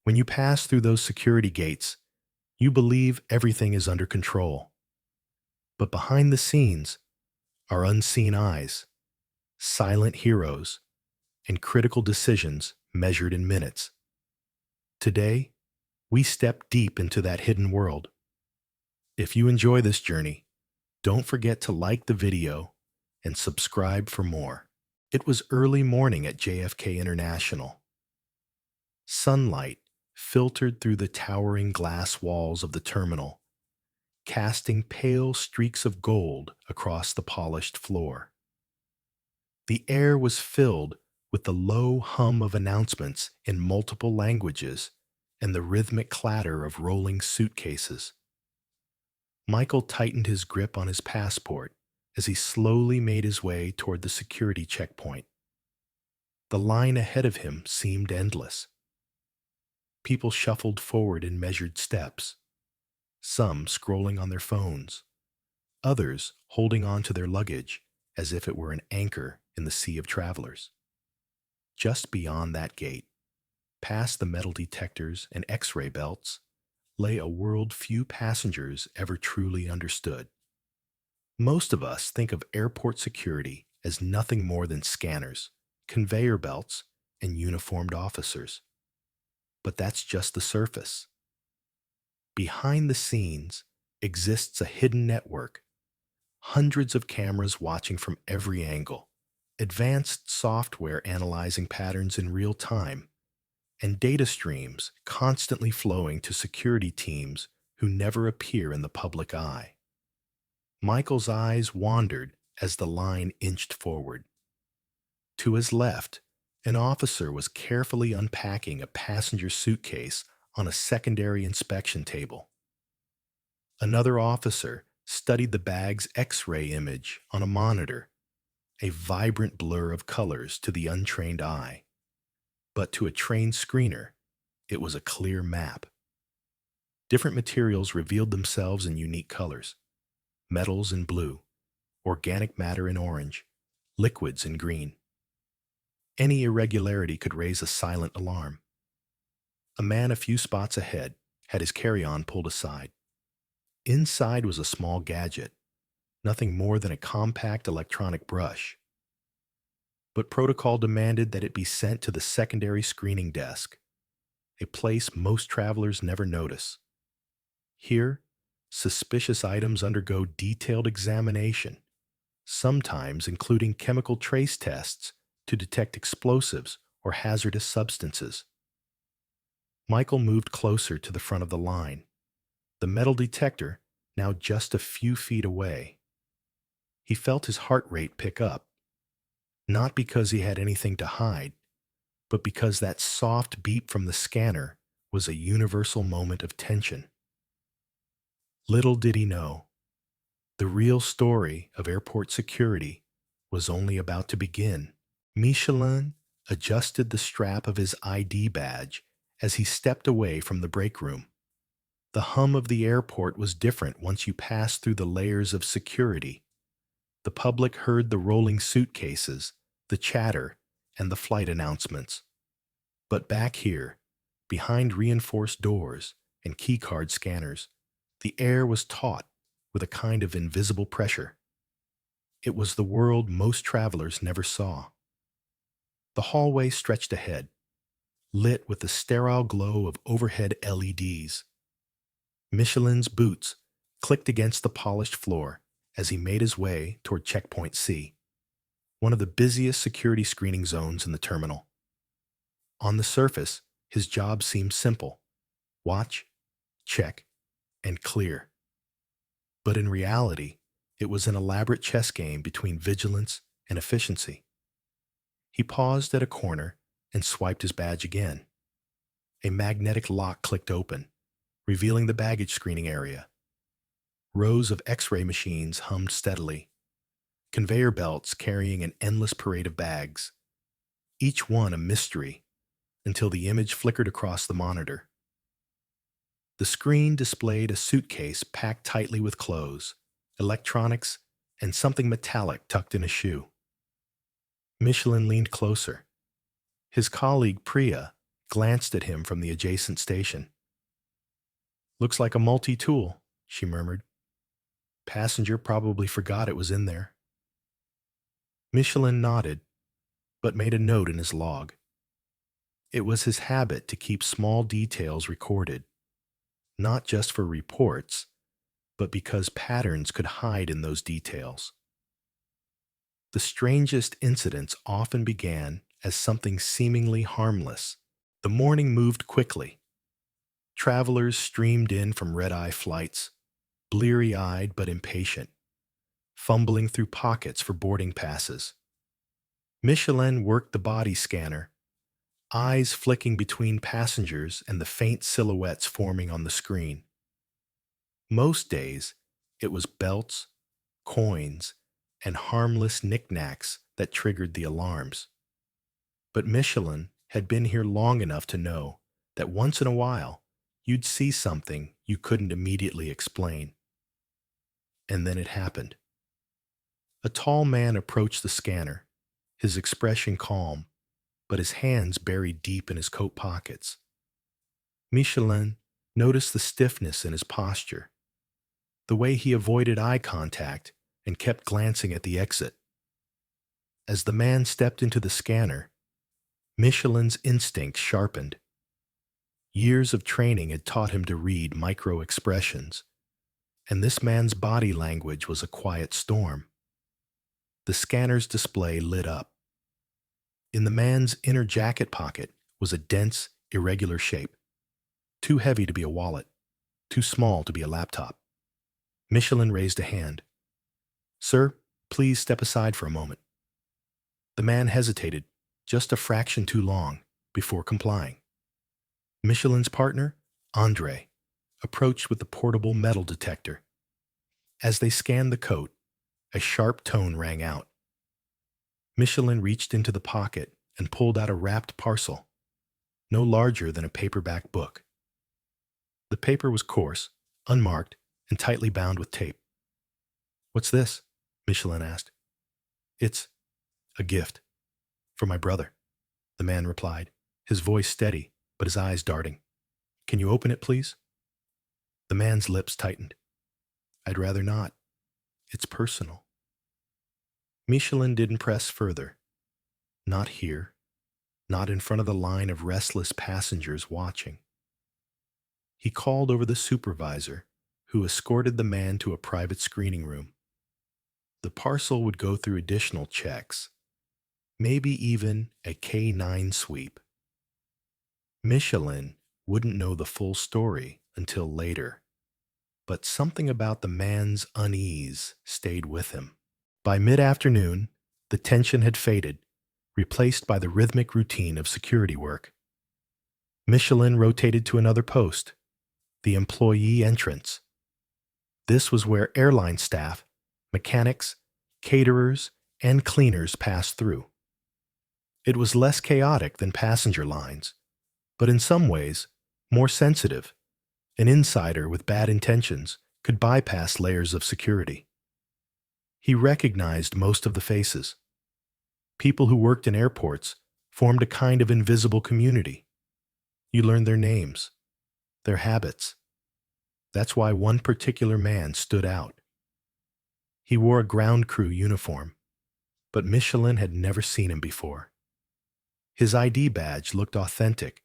When you pass through those security gates, you believe everything is under control. But behind the scenes are unseen eyes, silent heroes, and critical decisions measured in minutes. Today, we step deep into that hidden world. If you enjoy this journey, don't forget to like the video and subscribe for more. It was early morning at JFK International. Sunlight filtered through the towering glass walls of the terminal, casting pale streaks of gold across the polished floor. The air was filled with the low hum of announcements in multiple languages and the rhythmic clatter of rolling suitcases. Michael tightened his grip on his passport as he slowly made his way toward the security checkpoint. The line ahead of him seemed endless. People shuffled forward in measured steps, some scrolling on their phones, others holding on to their luggage as if it were an anchor in the sea of travelers. Just beyond that gate, past the metal detectors and X-ray belts, lay a world few passengers ever truly understood. Most of us think of airport security as nothing more than scanners, conveyor belts, and uniformed officers. But that's just the surface. Behind the scenes exists a hidden network, hundreds of cameras watching from every angle, advanced software analyzing patterns in real time, and data streams constantly flowing to security teams who never appear in the public eye. Michael's eyes wandered as the line inched forward. To his left, an officer was carefully unpacking a passenger suitcase on a secondary inspection table. Another officer studied the bag's X-ray image on a monitor, a vibrant blur of colors to the untrained eye. But to a trained screener, it was a clear map. Different materials revealed themselves in unique colors: metals in blue, organic matter in orange, liquids in green. Any irregularity could raise a silent alarm. A man a few spots ahead had his carry-on pulled aside. Inside was a small gadget, nothing more than a compact electronic brush. But protocol demanded that it be sent to the secondary screening desk, a place most travelers never notice. Here, suspicious items undergo detailed examination, sometimes including chemical trace tests to detect explosives or hazardous substances. Michael moved closer to the front of the line, the metal detector now just a few feet away. He felt his heart rate pick up, not because he had anything to hide, but because that soft beep from the scanner was a universal moment of tension. Little did he know, the real story of airport security was only about to begin. Michelin adjusted the strap of his ID badge as he stepped away from the break room. The hum of the airport was different once you passed through the layers of security. The public heard the rolling suitcases, the chatter, and the flight announcements. But back here, behind reinforced doors and keycard scanners, the air was taut with a kind of invisible pressure. It was the world most travelers never saw. The hallway stretched ahead, lit with the sterile glow of overhead LEDs. Michelin's boots clicked against the polished floor as he made his way toward Checkpoint C, one of the busiest security screening zones in the terminal. On the surface, his job seemed simple: watch, check, and clear. But in reality, it was an elaborate chess game between vigilance and efficiency. He paused at a corner and swiped his badge again. A magnetic lock clicked open, revealing the baggage screening area. Rows of X-ray machines hummed steadily, conveyor belts carrying an endless parade of bags, each one a mystery, until the image flickered across the monitor. The screen displayed a suitcase packed tightly with clothes, electronics, and something metallic tucked in a shoe. Michelin leaned closer. His colleague Priya glanced at him from the adjacent station. "Looks like a multi-tool," she murmured. "Passenger probably forgot it was in there." Michelin nodded, but made a note in his log. It was his habit to keep small details recorded, not just for reports, but because patterns could hide in those details. The strangest incidents often began as something seemingly harmless. The morning moved quickly. Travelers streamed in from red-eye flights, bleary-eyed but impatient, fumbling through pockets for boarding passes. Michelin worked the body scanner, eyes flicking between passengers and the faint silhouettes forming on the screen. Most days, it was belts, coins, and harmless knickknacks that triggered the alarms. But Michelin had been here long enough to know that once in a while, you'd see something you couldn't immediately explain. And then it happened. A tall man approached the scanner, his expression calm, but his hands buried deep in his coat pockets. Michelin noticed the stiffness in his posture, the way he avoided eye contact and kept glancing at the exit. As the man stepped into the scanner, Michelin's instincts sharpened. Years of training had taught him to read micro-expressions, and this man's body language was a quiet storm. The scanner's display lit up. In the man's inner jacket pocket was a dense, irregular shape, too heavy to be a wallet, too small to be a laptop. Michelin raised a hand. "Sir, please step aside for a moment." The man hesitated, just a fraction too long, before complying. Michelin's partner, Andre, approached with the portable metal detector. As they scanned the coat, a sharp tone rang out. Michelin reached into the pocket and pulled out a wrapped parcel, no larger than a paperback book. The paper was coarse, unmarked, and tightly bound with tape. "What's this?" Michelin asked. "It's a gift. For my brother," the man replied, his voice steady, but his eyes darting. "Can you open it, please?" The man's lips tightened. "I'd rather not. It's personal." Michelin didn't press further. Not here. Not in front of the line of restless passengers watching. He called over the supervisor, who escorted the man to a private screening room. The parcel would go through additional checks, maybe even a K9 sweep. Michelin wouldn't know the full story until later, but something about the man's unease stayed with him. By mid-afternoon, the tension had faded, replaced by the rhythmic routine of security work. Michelin rotated to another post, the employee entrance. This was where airline staff, mechanics, caterers, and cleaners passed through. It was less chaotic than passenger lines, but in some ways, more sensitive. An insider with bad intentions could bypass layers of security. He recognized most of the faces. People who worked in airports formed a kind of invisible community. You learned their names, their habits. That's why one particular man stood out. He wore a ground crew uniform, but Michelin had never seen him before. His ID badge looked authentic,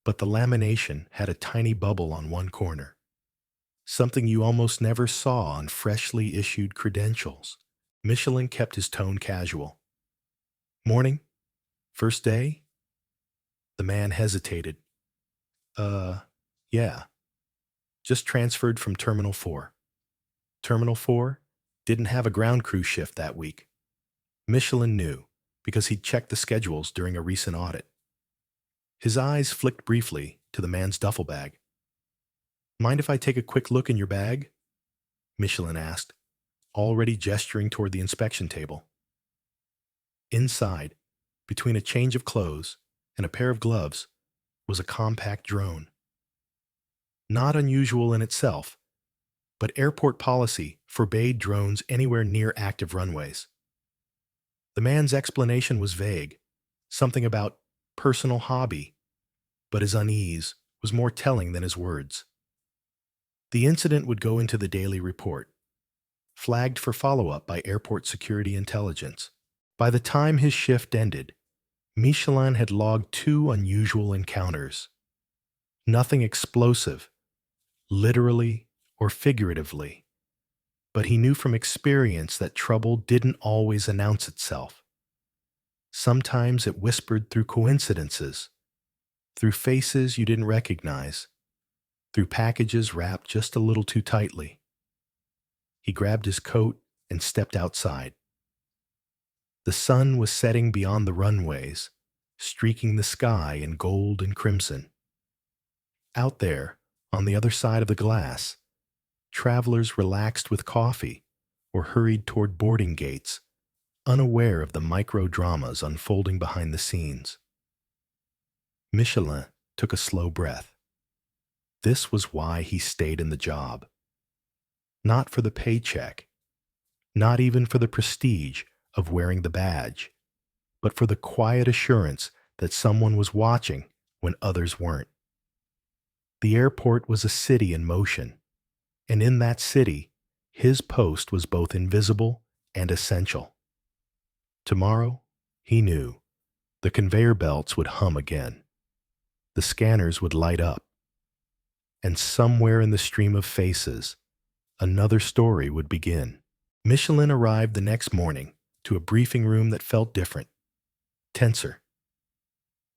but the lamination had a tiny bubble on one corner, something you almost never saw on freshly issued credentials. Michelin kept his tone casual. "Morning? First day?" The man hesitated. Yeah. Just transferred from Terminal 4. Terminal 4 didn't have a ground crew shift that week. Michelin knew, because he'd checked the schedules during a recent audit. His eyes flicked briefly to the man's duffel bag. "Mind if I take a quick look in your bag?" Michelin asked, already gesturing toward the inspection table. Inside, between a change of clothes and a pair of gloves, was a compact drone. Not unusual in itself, but airport policy forbade drones anywhere near active runways. The man's explanation was vague, something about personal hobby, but his unease was more telling than his words. The incident would go into the daily report, flagged for follow-up by airport security intelligence. By the time his shift ended, Michelin had logged 2 unusual encounters. Nothing explosive, literally or figuratively, but he knew from experience that trouble didn't always announce itself. Sometimes it whispered through coincidences, through faces you didn't recognize, through packages wrapped just a little too tightly. He grabbed his coat and stepped outside. The sun was setting beyond the runways, streaking the sky in gold and crimson. Out there, on the other side of the glass, travelers relaxed with coffee or hurried toward boarding gates, unaware of the micro-dramas unfolding behind the scenes. Michelin took a slow breath. This was why he stayed in the job. Not for the paycheck, not even for the prestige of wearing the badge, but for the quiet assurance that someone was watching when others weren't. The airport was a city in motion, and in that city, his post was both invisible and essential. Tomorrow, he knew, the conveyor belts would hum again. The scanners would light up. And somewhere in the stream of faces, another story would begin. Michelin arrived the next morning to a briefing room that felt different, tenser.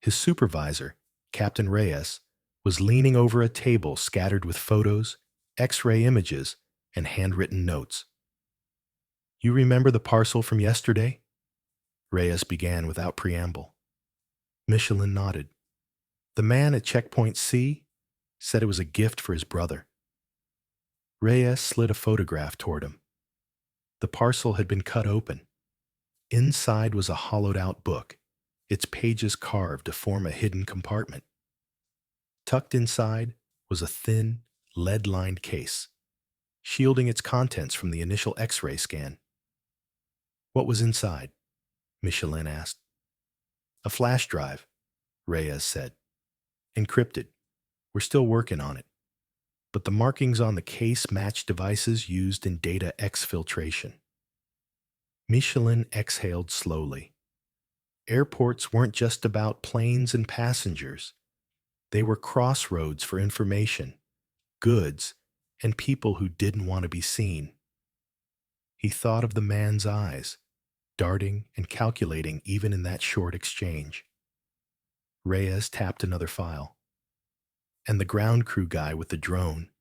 His supervisor, Captain Reyes, was leaning over a table scattered with photos, X-ray images, and handwritten notes. "You remember the parcel from yesterday?" Reyes began without preamble. Michelin nodded. "The man at checkpoint C said it was a gift for his brother." Reyes slid a photograph toward him. The parcel had been cut open. Inside was a hollowed-out book, its pages carved to form a hidden compartment. Tucked inside was a thin, lead-lined case, shielding its contents from the initial X-ray scan. "What was inside?" Michelin asked. "A flash drive," Reyes said. "Encrypted. We're still working on it. But the markings on the case match devices used in data exfiltration." Michelin exhaled slowly. Airports weren't just about planes and passengers. They were crossroads for information, goods, and people who didn't want to be seen. He thought of the man's eyes, darting and calculating even in that short exchange. Reyes tapped another file. "And the ground crew guy with the drone,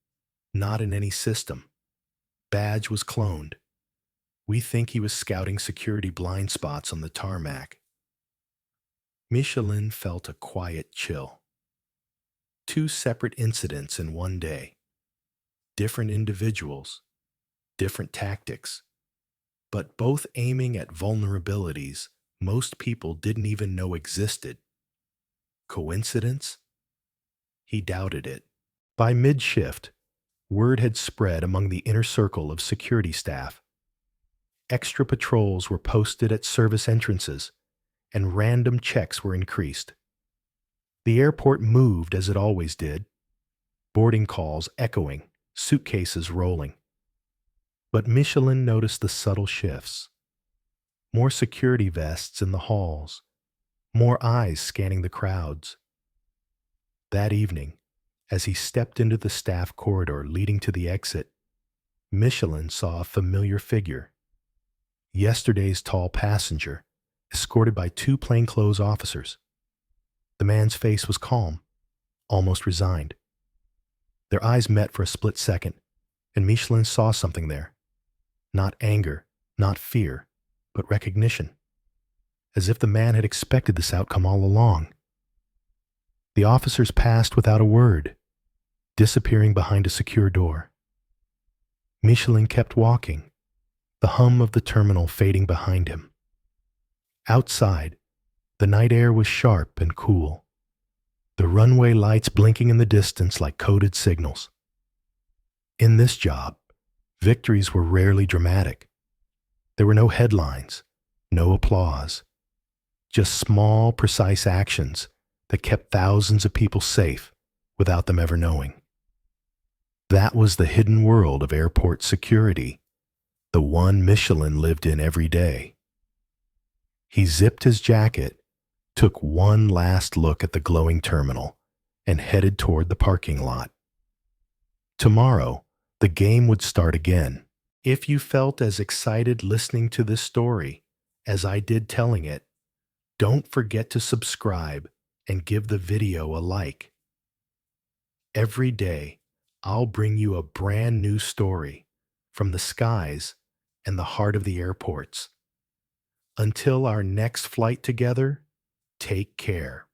not in any system. Badge was cloned. We think he was scouting security blind spots on the tarmac." Michelin felt a quiet chill. 2 separate incidents in one day. Different individuals, different tactics, but both aiming at vulnerabilities most people didn't even know existed. Coincidence? He doubted it. By mid-shift, word had spread among the inner circle of security staff. Extra patrols were posted at service entrances, and random checks were increased. The airport moved as it always did, boarding calls echoing, suitcases rolling. But Michelin noticed the subtle shifts. More security vests in the halls, more eyes scanning the crowds. That evening, as he stepped into the staff corridor leading to the exit, Michelin saw a familiar figure. Yesterday's tall passenger, escorted by 2 plainclothes officers. The man's face was calm, almost resigned. Their eyes met for a split second, and Michelin saw something there. Not anger, not fear, but recognition. As if the man had expected this outcome all along. The officers passed without a word, disappearing behind a secure door. Michelin kept walking, the hum of the terminal fading behind him. Outside, the night air was sharp and cool, the runway lights blinking in the distance like coded signals. In this job, victories were rarely dramatic. There were no headlines, no applause, just small, precise actions that kept thousands of people safe without them ever knowing. That was the hidden world of airport security, the one Michelin lived in every day. He zipped his jacket, took one last look at the glowing terminal, and headed toward the parking lot. Tomorrow, the game would start again. If you felt as excited listening to this story as I did telling it, don't forget to subscribe and give the video a like. Every day, I'll bring you a brand new story from the skies and the heart of the airports. Until our next flight together, take care.